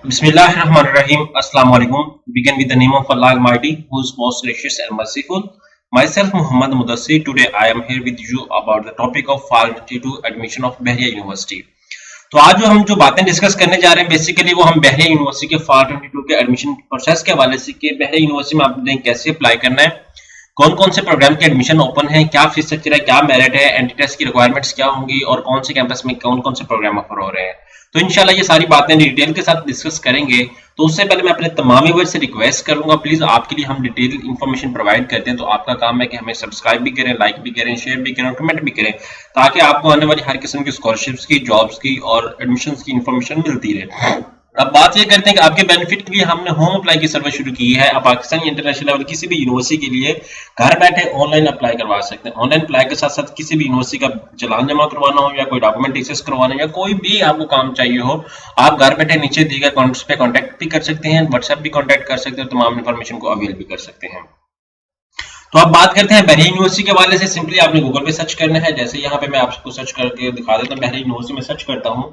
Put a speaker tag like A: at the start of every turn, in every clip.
A: Bismillahirrahmanirrahim. Assalamu alaikum. Begin with the name of Allah Almighty, who is most gracious and merciful. Myself, Muhammad Mudassir. Today, I am here with you about the topic of Fall 22 admission of Bahriya University. तो आज जो हम जो बातें discuss करने जा रहे हैं बेसिकली वो हम बहरिया यूनिवर्सिटी के फॉल 22 के एडमिशन प्रोसेस के हवाले से कि बहरिया यूनिवर्सिटी में आपने कैसे अप्लाई करना है, कौन कौन से प्रोग्राम के एडमिशन ओपन है, क्या फीस स्ट्रक्चर है, क्या मेरिट है, एंट्री टेस्ट की रिक्वायरमेंट्स क्या होंगी और कौन से कैंपस में कौन कौन से प्रोग्राम ऑफर हो रहे हैं। तो इंशाल्लाह ये सारी बातें डिटेल के साथ डिस्कस करेंगे। तो उससे पहले मैं अपने तमाम व्यूअर्स से रिक्वेस्ट करूंगा, प्लीज आपके लिए हम डिटेल इन्फॉर्मेशन प्रोवाइड करते हैं, तो आपका काम है कि हमें सब्सक्राइब भी करें, लाइक भी करें, शेयर भी करें और कमेंट भी करें, ताकि आपको आने वाली हर किस्म की स्कॉलरशिप्स की, जॉब्स की और एडमिशंस की इन्फॉर्मेशन मिलती रहे। अब बात ये करते हैं कि आपके बेनिफिट के लिए हमने होम अप्लाई की सर्विस शुरू की है। आप पाकिस्तान इंटरनेशनल लेवल किसी भी यूनिवर्सिटी के लिए घर बैठे ऑनलाइन अप्लाई करवा सकते हैं। ऑनलाइन अप्लाई के साथ साथ किसी भी यूनिवर्सिटी का चलान जमा करवाना हो या कोई डॉक्यूमेंट एक्सेस करवाना या कोई भी आपको काम चाहिए हो, आप घर बैठे नीचे दिए गए कॉन्टैक्ट पे कॉन्टैक्ट भी कर सकते हैं, व्हाट्सएप भी कॉन्टैक्ट कर सकते हैं, तमाम इन्फॉर्मेशन को अवेल भी कर सकते हैं। तो अब बात करते हैं बहरीन यूनिवर्सिटी के हवाले से। सिंपली आपने गूगल पे सर्च करना है, जैसे यहाँ पे मैं आपको सर्च करके दिखा देता हूँ, बहरीन यूनिवर्सिटी में सर्च करता हूँ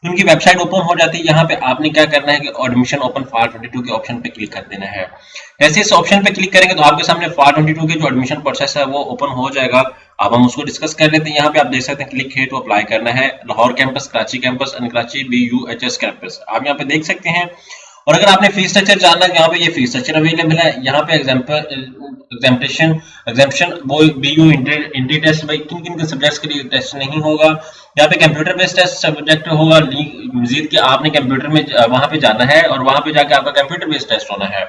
A: तो उनकी वेबसाइट ओपन हो जाती है। यहाँ पे आपने क्या करना है कि एडमिशन ओपन फॉर 22 के ऑप्शन पे क्लिक कर देना है। जैसे इस ऑप्शन पे क्लिक करेंगे तो आपके सामने फॉर 22 के जो एडमिशन प्रोसेस है वो ओपन हो जाएगा। अब हम उसको डिस्कस कर लेते हैं। यहाँ पे आप देख सकते हैं क्लिक है टू अप्लाई करना है, Lahore campus, Karachi campus and Karachi BUHS campus आप यहाँ पे देख सकते हैं। और अगर आपने फीस स्ट्रक्चर जानना है, यहाँ पे ये फीस स्ट्रक्चर अवेलेबल है। यहाँ पे एग्जाम्पशन वो BU इंट्री टेस्ट भाई किन किन के सब्जेक्ट्स के लिए टेस्ट नहीं होगा। यहाँ पे कंप्यूटर बेस्ड टेस्ट सब्जेक्ट होगा। मजीद के आपने कंप्यूटर में वहां पे जाना है और वहां पे जाके आपका कंप्यूटर बेस्ड टेस्ट होना है।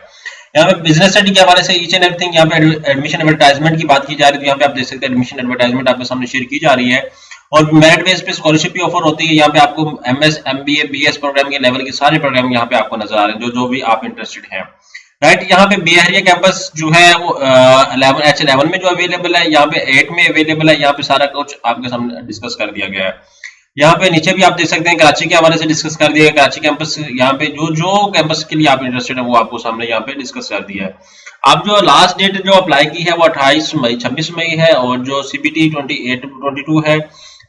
A: यहाँ पे बिजनेस स्टडी के हवाले से ईच एंड एवरीथिंग, यहाँ पे एडमिशन एडवर्टाइजमेंट की बात की जा रही है, तो यहाँ पे आप देख सकते हैं एडमिशन एडवर्टाइजमेंट आपके सामने शेयर की जा रही है और मेरिट बेस पे स्कॉलरशिप भी ऑफर होती है। यहाँ पे आपको MS MBA BS प्रोग्राम के लेवल के सारे प्रोग्राम यहाँ पे आपको नजर आ रहे हैं, जो भी आप इंटरेस्टेड हैं। राइट, यहाँ पे बहरिया कैंपस जो है वो 11H11 में जो अवेलेबल है, यहाँ पे 8 में अवेलेबल है। यहाँ पे सारा कुछ आपके सामने डिस्कस कर दिया गया है। यहाँ पे नीचे भी आप देख सकते हैं कराची के हवाले से डिस्कस कर दिया है। कराची कैंपस यहाँ पे जो जो कैंपस के लिए आप इंटरेस्टेड है वो आपको सामने यहाँ पे डिस्कस कर दिया है। अब जो लास्ट डेट जो अप्लाई की है वो 26 मई है और जो CBT 28-22 है।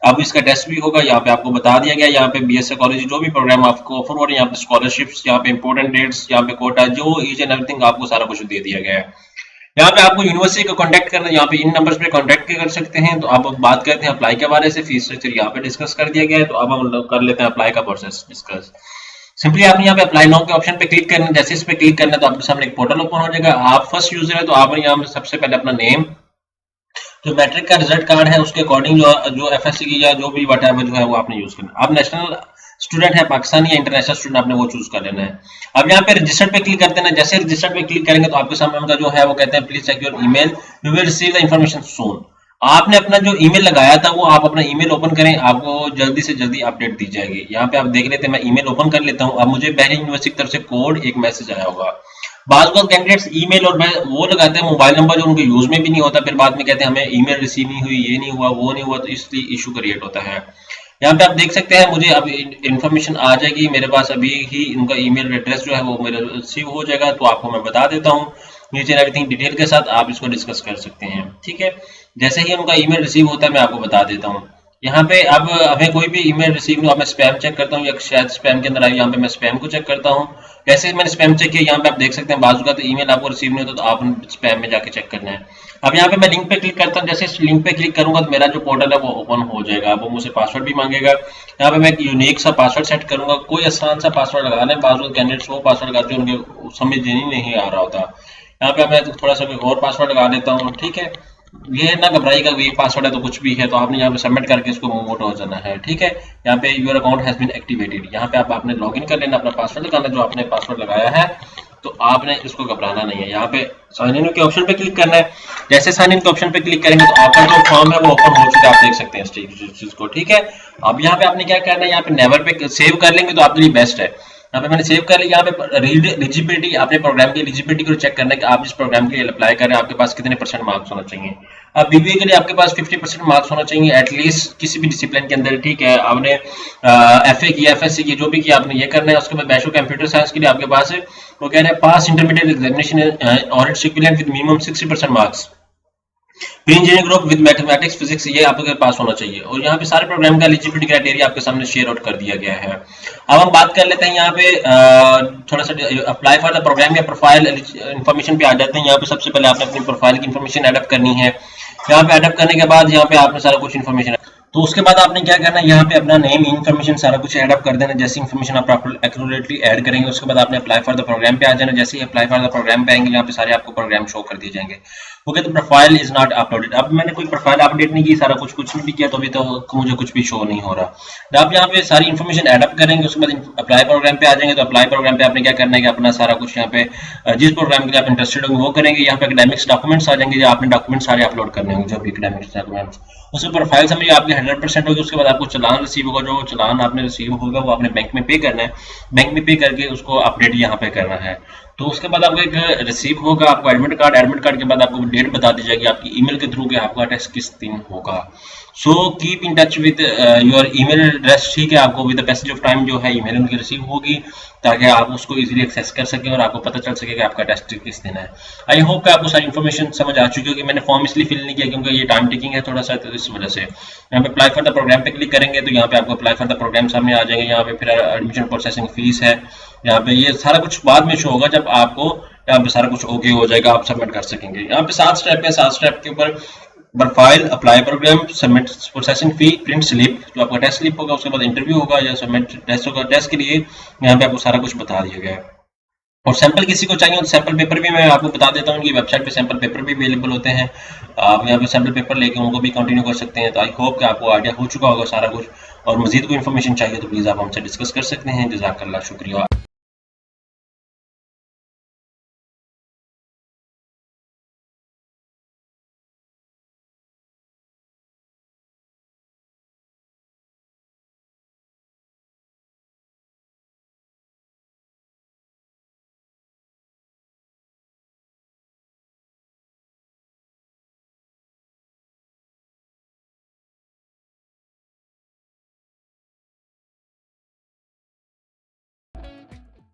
A: अब इसका टेस्ट भी होगा, यहाँ पे आपको बता दिया गया। यहाँ पे BSc कॉलेज जो भी प्रोग्राम आपको ऑफर हो रहे हैं, यहाँ पे स्कॉलरशिप्स, यहाँ पे इंपॉर्टेंट डेट्स, यहाँ पे कोटा, जो ईच एंड एवरीथिंग आपको सारा कुछ दे दिया गया है। यहाँ पे आपको यूनिवर्सिटी का कांटेक्ट करना है, यहाँ पे इन नंबर्स पे कांटेक्ट कर सकते हैं। तो अब बात करते हैं अप्लाई के बारे से। फीस स्ट्रक्चर यहाँ पे डिस्कस कर दिया गया है, तो अब हम कर लेते हैं अप्लाई का प्रोसेस डिस्कस। सिंपली आपने यहाँ पे अप्लाई नाउ के ऑप्शन पे क्लिक करना है। जैसे इस पे क्लिक करना है तो आपके सामने एक पोर्टल ओपन हो जाएगा। आप फर्स्ट यूजर है तो आपने यहाँ पे सबसे पहले अपना नेम, जो मैट्रिक का रिजल्ट कार्ड है उसके अकॉर्डिंग जो FSC की या जो भी व्हाटएवर जो है वो आपने यूज करना है। आप नेशनल स्टूडेंट है, पाकिस्तानी या इंटरनेशनल स्टूडेंट, आपने वो चूज कर लेना है। अब यहाँ पे रजिस्टर पे क्लिक करते हैं। जैसे रजिस्टर पे क्लिक करेंगे तो आपके सामने उनका जो है वो कहते हैं please check your email, you will receive the information soon. आपने अपना जो ईमेल लगाया था वो आप अपना ईमेल ओपन करें, आपको जल्दी से जल्दी अपडेट दी जाएगी। यहाँ पे आप देख लेते हैं, मैं ईमेल ओपन कर लेता हूँ। अब मुझे बहरीन यूनिवर्सिटी की तरफ से कोड एक मैसेज आया होगा। बात कैंडिडेट्स ईमेल और वो लगाते हैं मोबाइल नंबर जो उनके यूज में भी नहीं होता, फिर बाद में कहते हैं हमें ईमेल रिसीव नहीं हुई, ये नहीं हुआ, वो नहीं हुआ, तो इसलिए इशू क्रिएट होता है। यहाँ पे आप देख सकते हैं मुझे अब इन्फॉर्मेशन आ जाएगी मेरे पास, अभी ही इनका ईमेल एड्रेस जो है वो मेरे रिसीव हो जाएगा। तो आपको मैं बता देता हूँ नीचे एवरीथिंग डिटेल के साथ, आप इसको डिस्कस कर सकते हैं। ठीक है, जैसे ही उनका ईमेल रिसीव होता है मैं आपको बता देता हूँ। यहाँ पे अब हमें कोई भी ईमेल रिसीव नहीं, मैं स्पैम चेक करता हूँ या शायद स्पैम के अंदर आई, यहाँ पे मैं स्पैम को चेक करता हूँ। जैसे मैंने स्पैम चेक किया, यहाँ पे आप देख सकते हैं बाजू का तो ईमेल आपको रिसीव नहीं होता, तो आप स्पैम में जाके चेक करना है। अब यहाँ पे मैं लिंक पे क्लिक करता हूँ। जैसे इस लिंक पे क्लिक करूंगा तो मेरा जो पोर्टल है वो ओपन हो जाएगा। वो मुझसे पासवर्ड भी मांगेगा। यहाँ पे मैं एक यूनिक सा पासवर्ड सेट करूंगा, कोई आसान सा पासवर्ड लगाना है। बाजू कैंडिडेट्स वो पासवर्ड लगाते हैं उनके समझ नहीं आ रहा होता। यहाँ पे मैं थोड़ा सा और पासवर्ड लगा देता हूँ। ठीक है, ये ना घबराइएगा, ये पासवर्ड है तो कुछ भी है, तो आपने यहाँ पे सबमिट करके इसको मूव आउट हो जाना है। ठीक है, यहाँ पे your account has been activated, यहाँ पे आपने लॉगिन कर लेना, अपना पासवर्ड लगाना जो आपने पासवर्ड लगाया है, तो आपने इसको घबराना नहीं है। यहाँ पे साइन इन के ऑप्शन पे क्लिक करना है। जैसे साइन इन के ऑप्शन पे क्लिक करेंगे तो आपका जो फॉर्म है वो ओपन हो चुका है, आप देख सकते हैं इस चीज को। ठीक है, अब यहाँ पे आपने क्या करना है, यहाँ पे नेवर पे सेव कर लेंगे तो आपके लिए बेस्ट है। यहाँ पे मैंने सेव कर लिया। यहाँ पे एलिजिबिलिटी, आपने प्रोग्राम की एलिजिबिलिटी को चेक करना है कि आप जिस प्रोग्राम के लिए अप्लाई कर रहे हैं आपके पास कितने % मार्क्स होना चाहिए। अब BBA के लिए आपके पास 50% मार्क्स होना चाहिए एटलीस्ट किसी भी डिसिप्लिन के अंदर। ठीक है, आपने FA की, FSC की, जो भी किया आपने ये करना है। उसके बाद बैचलर कंप्यूटर साइंस के लिए आपके पास है वो कह रहे हैं पास इंटरमीडिएट एग्जामिनेशन और its equivalent with minimum 60% marks. Pre engineering group with mathematics physics, ये आपके पास होना चाहिए। और यहाँ पे सारे प्रोग्राम का एलिजिबिलिटी क्राइटेरिया आपके सामने शेयर आउट कर दिया गया है। अब हम बात कर लेते हैं यहाँ पे थोड़ा सा अप्लाई फॉर द प्रोग्राम या प्रोफाइल इन्फॉर्मेशन पे आ जाते हैं। यहाँ पे सबसे पहले आपने अपनी प्रोफाइल की इन्फॉर्मेशन एडअप करनी है। यहाँ पे एडअप करने के बाद यहाँ पे आपने सारा कुछ इन्फॉर्मेशन, तो उसके बाद आपने क्या करना है, यहाँ पे अपना नेम इन्फॉर्मेशन सारा कुछ एड अप कर देना। जैसी इन्फॉर्मेशन आप एक्यूरेटली ऐड करेंगे उसके बाद आपने अप्लाई फॉर द प्रोग्राम पे आ जाना। जैसे ही अप्लाई फॉर द प्रोग्राम पे आएंगे यहाँ पे सारे आपको प्रोग्राम शो कर दिए जाएंगे। ओके, तो प्रोफाइल इज नॉट अपलोडेड। अब मैंने कोई प्रोफाइल अपडेट नहीं की, सारा कुछ नहीं भी किया, तो अभी तो मुझे कुछ भी शो नहीं हो रहा। जब आप यहाँ पे सारी इन्फॉर्मेशन एड अप करेंगे उसके बाद अप्लाई प्रोग्राम पे आ जाएंगे। तो अप्लाई प्रोग्राम पे आपने क्या करना है कि अपना सारा कुछ यहाँ पे जिस प्रोग्राम के लिए आप इंटरेस्टेड होंगे वो करेंगे। यहाँ पे एकेडमिक्स डॉक्यूमेंट्स आ जाएंगे, जो आपने डॉक्यूमेंट सारे अपलोड करने होंगे, जो भी एकेडमिक्स डॉक्यूमेंट्स। उसके प्रोफाइल समझिए आपकी 100% होगी। उसके बाद आपको चालान रिसीव होगा, जो चालान आपने रिसीव होगा वो आपने बैंक में पे करना है। बैंक में पे करके उसको अपडेट यहाँ पे करना है। तो उसके बाद आपको एक रिसीव होगा, आपको एडमिट कार्ड के बाद आपको डेट बता दी जाएगी आपकी ईमेल के थ्रू कि आपका टेस्ट किस दिन होगा। So keep in touch with your email address, ठीक है। आपको with the passage of time जो है ईमेल उनकी रिसीव होगी, ताकि आप उसको इजीली एक्सेस कर सकें और आपको पता चल सके कि आपका टेस्ट किस दिन है। आई होप कि आपको सारी इन्फॉर्मेशन समझ आ चुकी होगी। मैंने फॉर्म इसलिए फिल नहीं किया क्योंकि ये टाइम टेकिंग है थोड़ा सा, तो इस वजह से। यहाँ पे अप्लाई फॉर द प्रोग्राम पे क्लिक करेंगे तो यहाँ पे आपको अप्लाई फॉर द प्रोग्राम सामने आ जाएंगे। यहाँ पे फिर एडमिशन प्रोसेसिंग फीस है, यहाँ पे ये सारा कुछ बाद में शो होगा जब आपको यहाँ पे सारा कुछ ओके हो जाएगा, आप सबमिट कर सकेंगे। यहाँ पे 7 स्टेप है, 7 स्टेप के ऊपर profile, apply program, submit processing fee, print slip, जो आपका टेस्ट स्लिप होगा, उसके बाद इंटरव्यू होगा या सबमिट टेस्ट होगा। टेस्ट के लिए यहाँ पे आपको सारा कुछ बता दिया गया है। और सैंपल किसी को चाहिए तो सैंपल पेपर भी मैं आपको बता देता हूँ, उनकी वेबसाइट पे सैंपल पेपर भी अवेलेबल होते हैं। आप यहाँ पे सैंपल पेपर लेके उनको भी कंटिन्यू कर सकते हैं। तो आई होप कि आपको आइडिया हो चुका होगा सारा कुछ, और मजीद कोई इन्फॉर्मेशन चाहिए तो प्लीज़ आप हमसे डिस्कस कर सकते हैं। जज़ाकल्लाह, शुक्रिया।